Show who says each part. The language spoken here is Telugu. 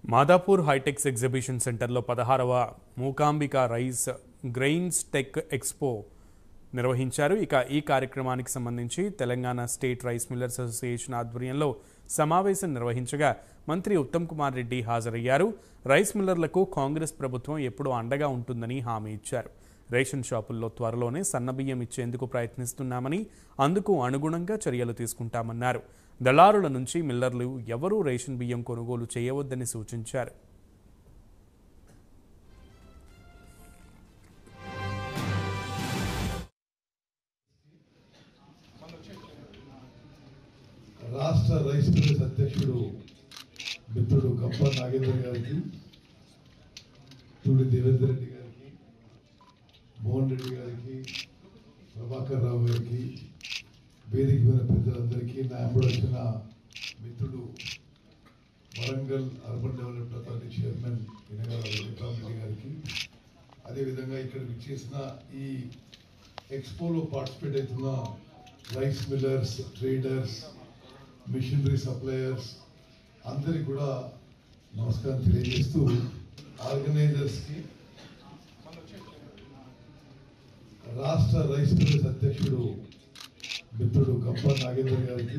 Speaker 1: మాదాపూర్ హైటెక్స్ ఎగ్జిబిషన్ సెంటర్లో 16వ Mookambika rice grains tech expo నిర్వహించారు. ఈ కార్యక్రమానికి సంబంధించి Telangana state rice millers association ఆధ్వర్యంలో సమావేశం నిర్వహించగా మంత్రి ఉత్తమ్ కుమార్ రెడ్డి హాజరయ్యారు. రైస్ మిల్లర్లకు కాంగ్రెస్ ప్రభుత్వం ఎప్పుడూ అండగా ఉంటుందని హామీ ఇచ్చారు. రేషన్ షాపుల్లో త్వరలోనే సన్నబియ్యం ఇచ్చేందుకు ప్రయత్నిస్తున్నామని, అందుకు అనుగుణంగా చర్యలు తీసుకుంటామన్నారు. దళారుల నుంచి మిల్లర్లు ఎవరూ రేషన్ బియ్యం కొనుగోలు చేయవద్దని సూచించారు.
Speaker 2: రాష్ట్ర రైస్ మిల్లర్స్ అధ్యక్షుడు మిత్రుడు గంప నాగేందర్ గారికి, తూడి దేవేందర్ రెడ్డి గారికి, మోహన్ రెడ్డి గారికి, ప్రభాకర్ రావు గారికి, వేదిక మీద పెద్దలందరికీ, నా ఎంబడి వచ్చిన మిత్రుడు Warangal urban development authority chairman Inagala Venkataramareddy గారికి, అదేవిధంగా ఇక్కడ విచ్చేసిన ఈ ఎక్స్పోలో పార్టిసిపేట్ అవుతున్న rice millers, traders, machinery suppliers అందరికి కూడా నమస్కారం తెలియజేస్తూ, ఆర్గనైజర్స్కి, రాష్ట్ర రైస్ మిల్లర్స్ అధ్యక్షుడు మిత్రుడు గంప నాగేందర్ గారికి,